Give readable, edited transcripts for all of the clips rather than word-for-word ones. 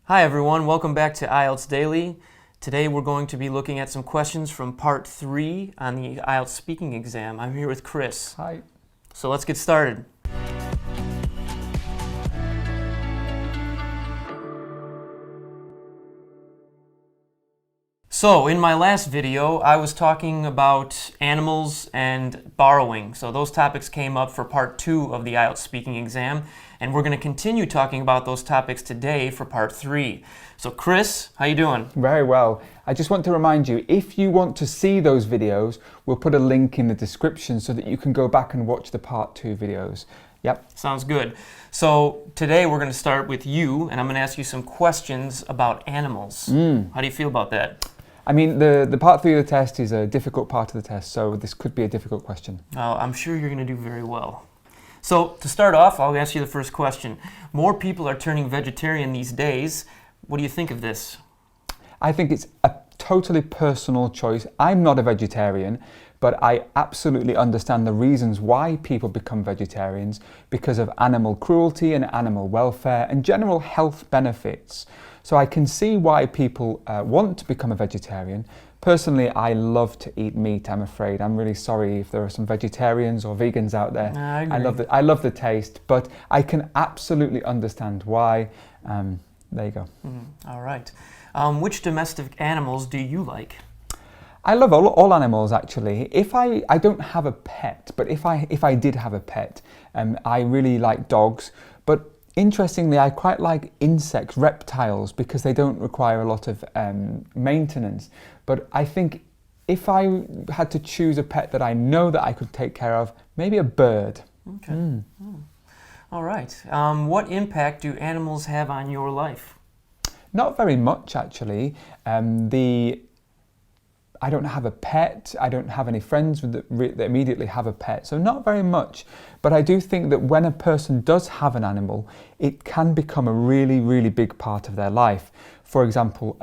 Hi everyone, welcome back to IELTS Daily. Today we're going to be looking at some questions from part 3 on the IELTS speaking exam. I'm here with Chris. Hi. So let's get started. So in my last video, I was talking about animals and borrowing. So those topics came up for part 2 of the IELTS speaking exam, and we're going to continue talking about those topics today for part 3. So Chris, how you doing? Very well. I just want to remind you, if you want to see those videos, we'll put a link in the description so that you can go back and watch the part 2 videos. Yep. Sounds good. So today we're going to start with you, and I'm going to ask you some questions about animals. How do you feel about that? I mean, the part 3 of the test is a difficult part of the test, so this could be a difficult question. I'm sure you're going to do very well. So to start off, I'll ask you the first question. More people are turning vegetarian these days. What do you think of this? I think it's a totally personal choice. I'm not a vegetarian, but I absolutely understand the reasons why people become vegetarians because of animal cruelty and animal welfare and general health benefits. So I can see why people want to become a vegetarian. Personally, I love to eat meat, I'm afraid. I'm really sorry if there are some vegetarians or vegans out there. I agree. I love the taste, but I can absolutely understand why. There you go. All right. Which domestic animals do you like? I love all animals, actually. If I don't have a pet, but if I did have a pet, I really like dogs. But interestingly, I quite like insects, reptiles, because they don't require a lot of maintenance. But I think if I had to choose a pet that I know that I could take care of, maybe a bird. Okay. All right. What impact do animals have on your life? Not very much, actually. I don't have a pet, I don't have any friends that immediately have a pet, so not very much. But I do think that when a person does have an animal, it can become a really, really big part of their life. For example,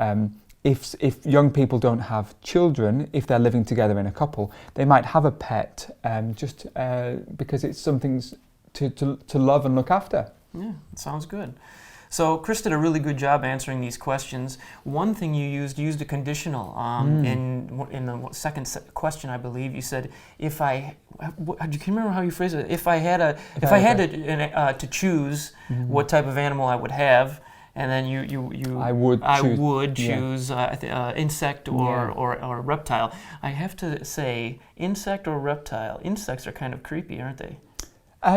if young people don't have children, if they're living together in a couple, they might have a pet just because it's something to love and look after. Yeah, sounds good. So Chris did a really good job answering these questions. One thing you used a conditional. In the second question, I believe you said, "If I," can you remember how you phrased it? If I had to choose what type of animal I would have, and then I would choose insect or reptile. I have to say, insect or reptile. Insects are kind of creepy, aren't they?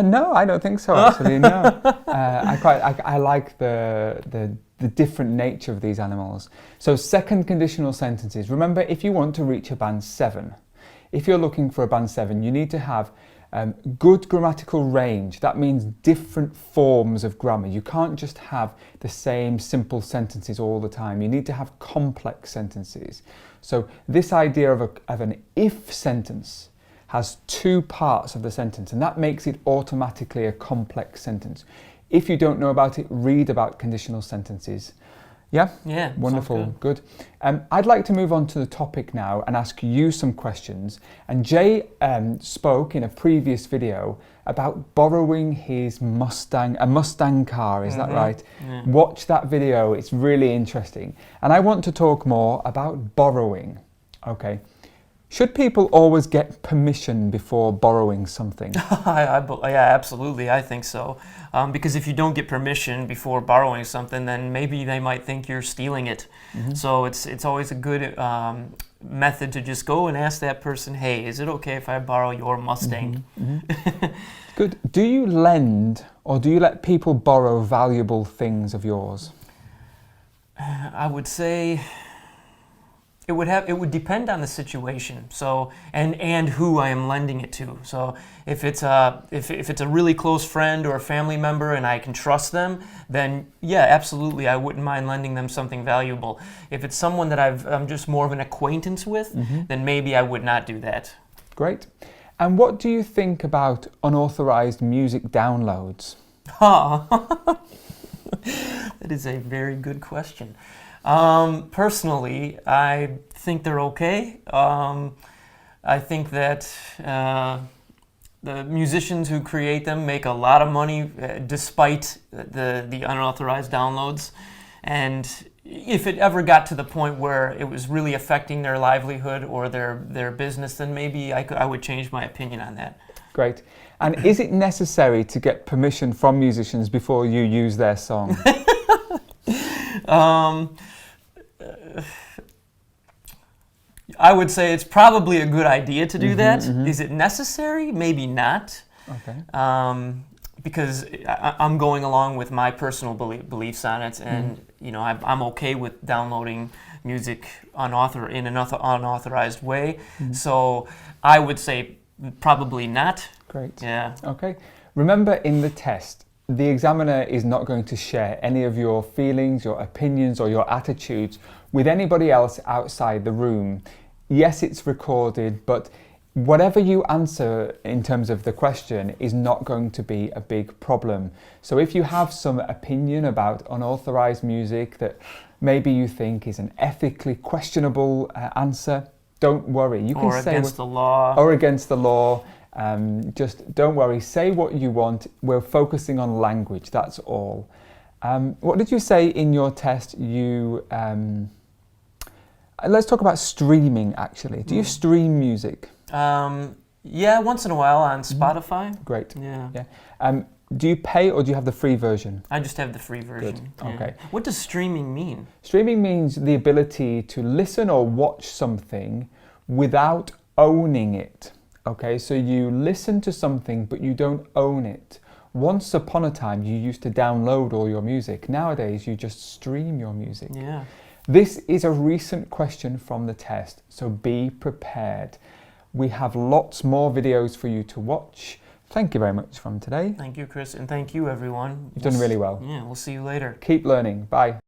No, I don't think so, actually, no. I like the different nature of these animals. So second conditional sentences. Remember, if you want to reach a band 7, if you're looking for a band 7, you need to have good grammatical range. That means different forms of grammar. You can't just have the same simple sentences all the time. You need to have complex sentences. So this idea of an if sentence has 2 parts of the sentence, and that makes it automatically a complex sentence. If you don't know about it, read about conditional sentences. Yeah? Yeah. Wonderful. Good. I'd like to move on to the topic now and ask you some questions. And Jay spoke in a previous video about borrowing his a Mustang car, is that right? Yeah. Watch that video, it's really interesting. And I want to talk more about borrowing. Okay. Should people always get permission before borrowing something? Yeah, absolutely. I think so. Because if you don't get permission before borrowing something, then maybe they might think you're stealing it. So it's always a good method to just go and ask that person, "Hey, is it okay if I borrow your Mustang?" Good. Do you lend or do you let people borrow valuable things of yours? I would say it would depend on the situation. So and who I am lending it to. So if it's a really close friend or a family member and I can trust them, then yeah, absolutely, I wouldn't mind lending them something valuable. If it's someone that I'm just more of an acquaintance with, then maybe I would not do that. Great. And what do you think about unauthorized music downloads? That is a very good question. Personally, I think they're okay. I think that the musicians who create them make a lot of money despite the unauthorized downloads. And if it ever got to the point where it was really affecting their livelihood or their business, then maybe I would change my opinion on that. Great. And is it necessary to get permission from musicians before you use their song? I would say it's probably a good idea to do that. Is it necessary? Maybe not. Okay. Because I'm going along with my personal beliefs on it, and I'm okay with downloading music in an unauthorized way. So I would say probably not. Great. Yeah. Okay. Remember, in the test, the examiner is not going to share any of your feelings, your opinions, or your attitudes with anybody else outside the room. Yes, it's recorded, but whatever you answer in terms of the question is not going to be a big problem. So if you have some opinion about unauthorized music that maybe you think is an ethically questionable answer, don't worry. You can or say against the law. Or against the law. Just don't worry. Say what you want. We're focusing on language. That's all. What did you say in your test? Let's talk about streaming, actually. Do you stream music? Yeah, once in a while on Spotify. Great. Yeah. Do you pay or do you have the free version? I just have the free version. Good. Okay. What does streaming mean? Streaming means the ability to listen or watch something without owning it. Okay, so you listen to something but you don't own it. Once upon a time you used to download all your music. Nowadays you just stream your music. Yeah. This is a recent question from the test, so be prepared. We have lots more videos for you to watch. Thank you very much from today. Thank you, Chris, and thank you, everyone. You've done really well. Yeah, we'll see you later. Keep learning. Bye.